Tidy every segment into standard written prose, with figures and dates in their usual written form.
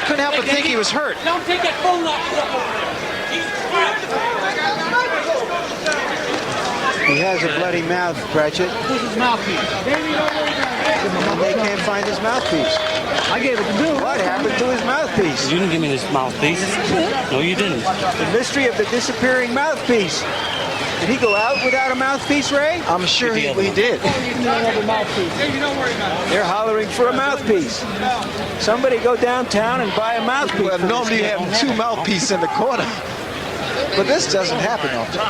couldn't help but think he was hurt. Don't take that phone off. He has a bloody mouth, Pratchett. Where's his mouthpiece? They can't find his mouthpiece. I gave it to Bill. What happened to his mouthpiece? You didn't give me this mouthpiece. No, you didn't. The mystery of the disappearing mouthpiece. Did he go out without a mouthpiece, Ray? I'm sure he did. They're hollering for a mouthpiece. Somebody go downtown and buy a mouthpiece. Well, normally you have two mouthpieces in the corner. But this doesn't happen often.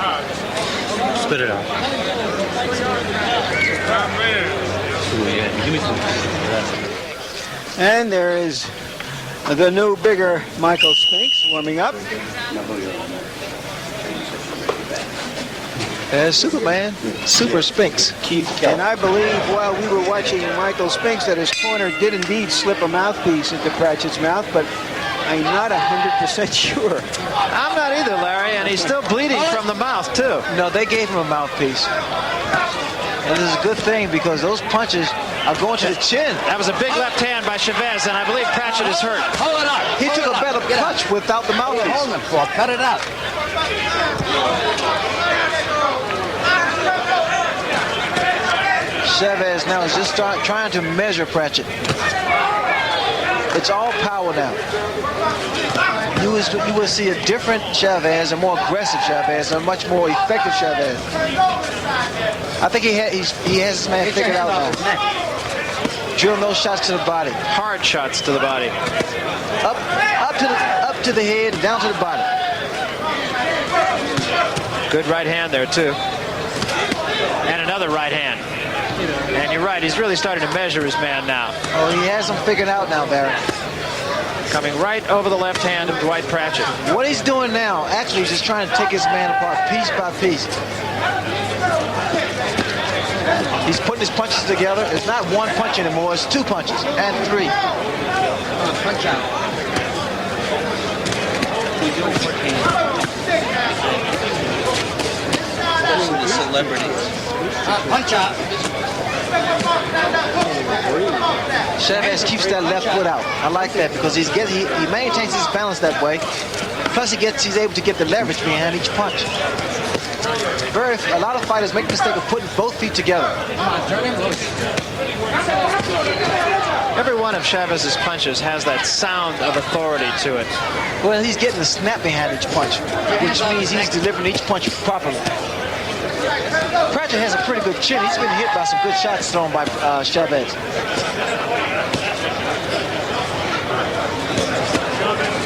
Spit it out. Give me some. And there is the new, bigger Michael Spinks warming up. Superman, Super Spinks. And I believe while we were watching Michael Spinks that his corner did indeed slip a mouthpiece into Pratchett's mouth, but I'm not 100% sure. I'm not either, Larry, and he's still bleeding from the mouth, too. No, they gave him a mouthpiece. And this is a good thing because those punches are going to the chin. That was a big left hand by Chavez, and I believe Pratchett is hurt. Hold it up. He took a better punch without the mouthpiece. Hold him for. Cut it out. Chavez now is just trying to measure Pratchett. It's all power now. You will see a different Chavez, a more aggressive Chavez, a much more effective Chavez. I think he has his man figured out now. Drill those shots to the body. Hard shots to the body. Up to the head, down to the body. Good right hand there, too. And another right hand. And you're right, he's really starting to measure his man now. Oh, he has him figured out now, Barry. Coming right over the left hand of Dwight Pratchett. What he's doing now, actually, he's just trying to take his man apart piece by piece. He's putting his punches together. It's not one punch anymore, it's two punches and three. Punch out. The celebrities. Punch out. Chavez keeps that left foot out. I like that because he maintains his balance that way. Plus he's able to get the leverage behind each punch. A lot of fighters make the mistake of putting both feet together. Every one of Chavez's punches has that sound of authority to it. Well, he's getting the snap behind each punch, which means he's delivering each punch properly. Pratchett has a pretty good chin. He's been hit by some good shots thrown by Chavez.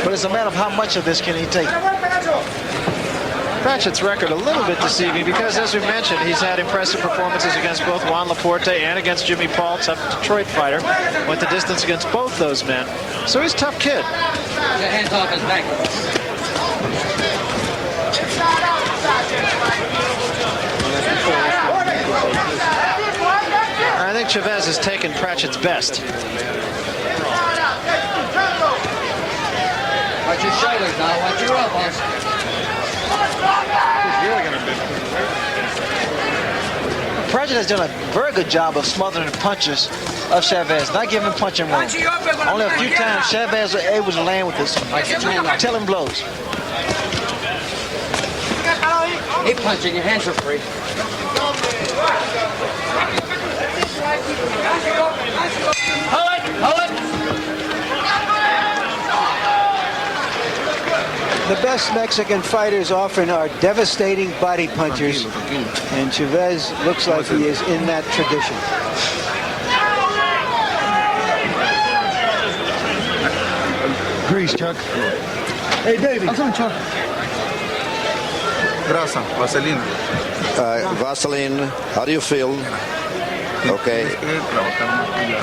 But it's a matter of how much of this can he take. Pratchett's record a little bit deceiving because, as we mentioned, he's had impressive performances against both Juan Laporte and against Jimmy Paul, tough Detroit fighter. Went the distance against both those men. So he's a tough kid. Get your hands off his neck. I think Chavez has taken Pratchett's best. Watch your shoulders now. Watch your elbows. Pratchett has done a very good job of smothering the punches of Chavez, not giving him punching room. Only a few times Chavez was able to land with his telling blows. Keep punching. Your hands are free. Hold it! Hold it! The best Mexican fighters often are devastating body punchers, and Chavez looks like he is in that tradition. Grease, Chuck. Hey, David. How's it, Chuck? Grasa, Vaseline. Vaseline, how do you feel? Okay.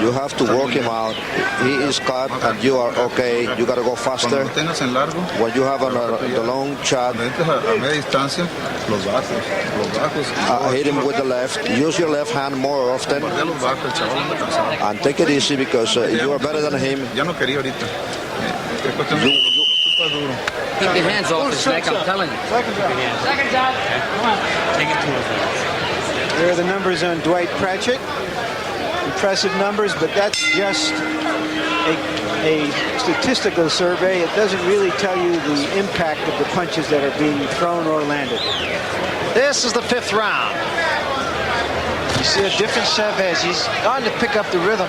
You have to work him out. He is cut and you are okay. You got to go faster. When you have the long shot, hit him with the left. Use your left hand more often. And take it easy because you are better than him. Keep your hands off his neck, I'm telling you. Second job. Come on. Take it to him. There are the numbers on Dwight Pratchett. Impressive numbers, but that's just a statistical survey, it doesn't really tell you the impact of the punches that are being thrown or landed. This is the 5th round. You see a different Chavez. He's starting to pick up the rhythm,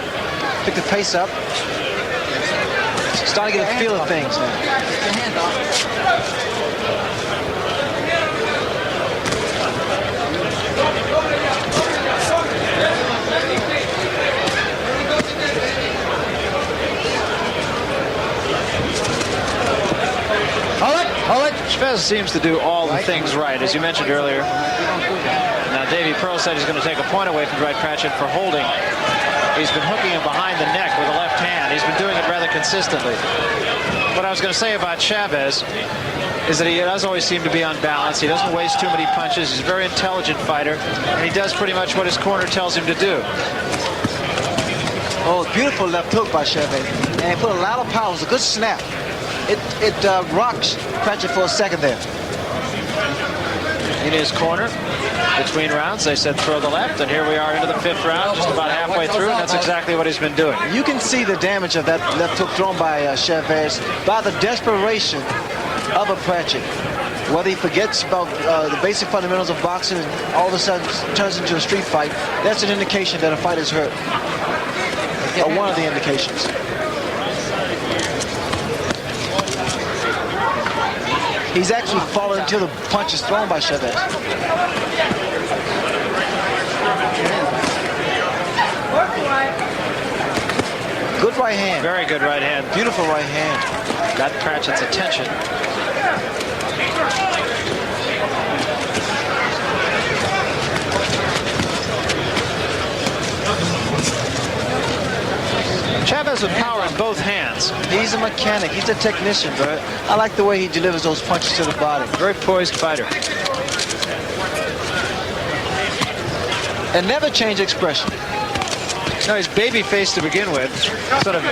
pick the pace up. Starting to get a feel of things now. Chavez seems to do all the things right, as you mentioned earlier. Now, Davey Pearl said he's going to take a point away from Dwight Pratchett for holding. He's been hooking him behind the neck with a left hand. He's been doing it rather consistently. What I was going to say about Chavez is that he does always seem to be on balance. He doesn't waste too many punches. He's a very intelligent fighter, and he does pretty much what his corner tells him to do. Oh, beautiful left hook by Chavez. And he put a lot of power. It was a good snap. It rocks Pratchett for a second there. In his corner, between rounds, they said throw the left, and here we are into the 5th round, just about halfway through, and that's exactly what he's been doing. You can see the damage of that left hook thrown by Chavez by the desperation of a Pratchett. Whether he forgets about the basic fundamentals of boxing and all of a sudden turns into a street fight, that's an indication that a fighter's hurt. Or one of the indications. He's actually fallen into the punches thrown by Chavez. Good right hand. Very good right hand. Beautiful right hand. Got Pratchett's attention. Chavez with power in both hands. He's a mechanic. He's a technician, but I like the way he delivers those punches to the body. Very poised fighter. And never change expression. No, he's baby-faced to begin with. Sort of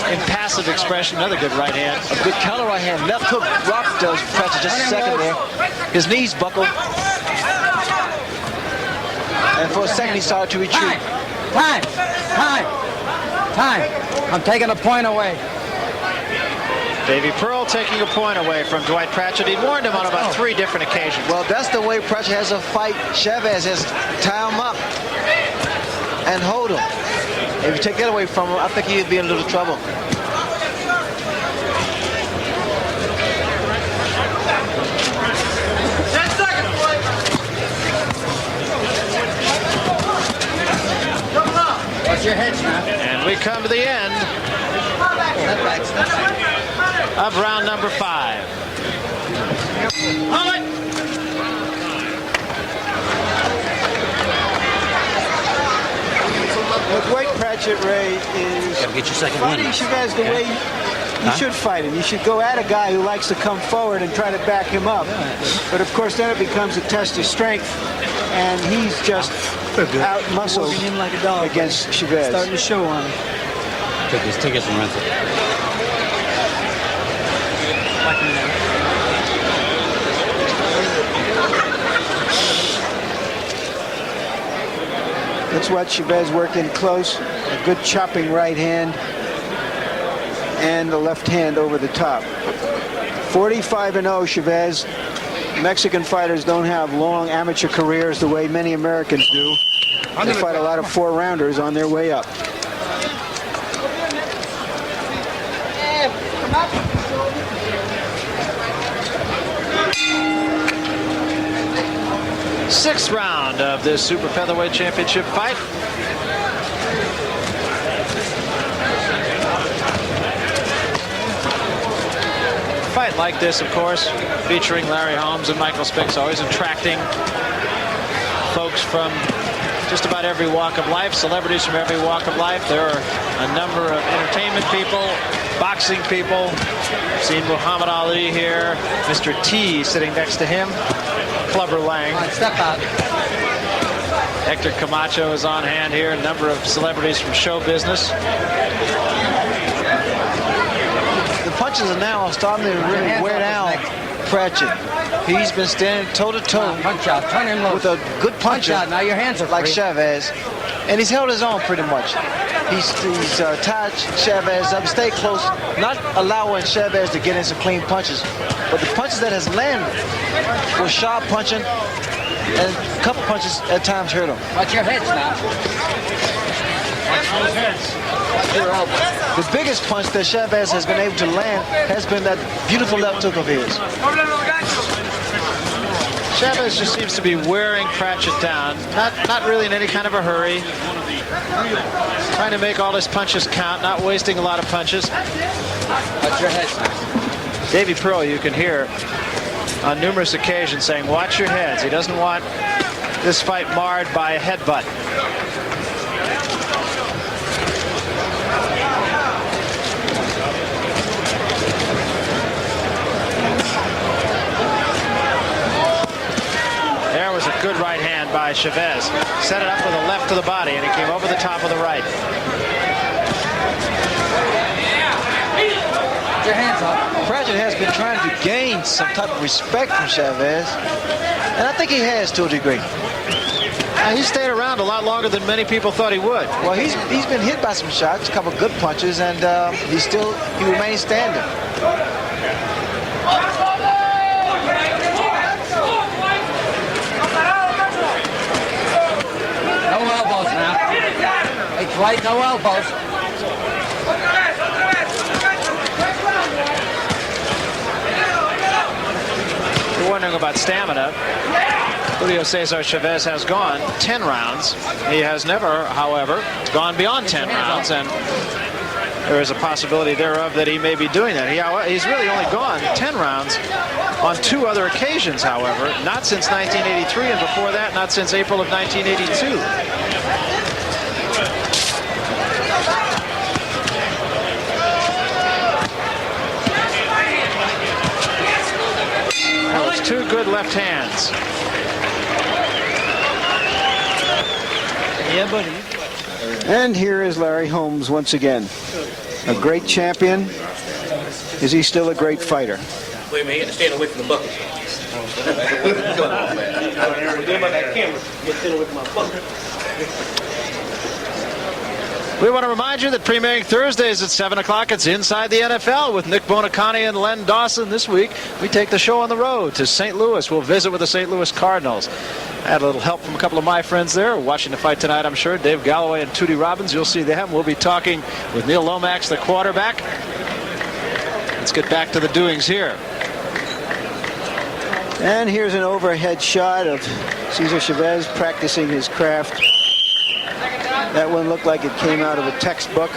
impassive expression. Another good right hand. A good counter right hand. Left hook rocked Pratchett just a second there. His knees buckled. And for a second he started to retreat. Time. I'm taking a point away. Davey Pearl taking a point away from Dwight Pratchett. He warned him on about 3 different occasions. Well, that's the way Pratchett has to fight Chavez, has to tie him up and hold him. If you take that away from him, I think he'd be in a little trouble. Watch your head, snap. And we come to the end of round number 5. What Dwight Pratchett, Ray, is Gotta get your second fighting win. Chavez the way you should fight him. You should go at a guy who likes to come forward and try to back him up. But of course, then it becomes a test of strength, and he's just out-muscled him like a dog against Chavez. Starting to show on him. Take this and rinse it. Let's watch Chavez work in close. A good chopping right hand and the left hand over the top. 45-0 Chavez. Mexican fighters don't have long amateur careers the way many Americans do. They fight a lot of 4-rounders on their way up. Sixth round of this Super Featherweight Championship fight. Fight like this, of course, featuring Larry Holmes and Michael Spinks, always attracting folks from just about every walk of life, celebrities from every walk of life. There are a number of entertainment people, boxing people. I've seen Muhammad Ali here, Mr. T sitting next to him, Clubber Lang. Come on, step out. Hector Camacho is on hand here, a number of celebrities from show business. The punches are now starting to really wear down Pratchett. He's been standing toe-to-toe Punch out. Turn him loose. with a good puncher Punch out. Now your hands are like free. Chavez, and he's held his own pretty much. He's tied Chavez up, stayed close, not allowing Chavez to get in some clean punches. But the punches that has landed were sharp punching, and a couple punches at times hurt him. Watch your heads now. Watch your heads. Watch your elbows. The biggest punch that Chavez has been able to land has been that beautiful left hook of his. Chavez just seems to be wearing Pratchett down, not really in any kind of a hurry. Trying to make all his punches count, not wasting a lot of punches. Watch your heads now. Davey Pearl, you can hear on numerous occasions saying, watch your heads. He doesn't want this fight marred by a headbutt. There was a good right hand by Chavez. Set it up with a left to the body, and he came over the top of the right. Your hands up. Pratchett has been trying to gain some type of respect from Chavez, and I think he has to a degree. He stayed around a lot longer than many people thought he would. Well, he's been hit by some shots, a couple good punches, and he remains standing. No elbows now. Hey, Dwight, no elbows. You're wondering about stamina. Julio César Chávez has gone 10 rounds. He has never, however, gone beyond 10 rounds, and there is a possibility thereof that he may be doing that. He's really only gone 10 rounds on 2 other occasions, however, not since 1983, and before that, not since April of 1982. That was 2 good left hands. Yeah, buddy. And here is Larry Holmes once again. A great champion. Is he still a great fighter? Wait a minute, you got to stand away from the bucket. We want to remind you that premiering Thursdays at 7 o'clock, it's Inside the NFL with Nick Bonacani and Len Dawson. This week, we take the show on the road to St. Louis. We'll visit with the St. Louis Cardinals. I had a little help from a couple of my friends there watching the fight tonight, I'm sure. Dave Galloway and Tootie Robbins. You'll see them. We'll be talking with Neil Lomax, the quarterback. Let's get back to the doings here. And here's an overhead shot of Cesar Chavez practicing his craft. That one looked like it came out of a textbook.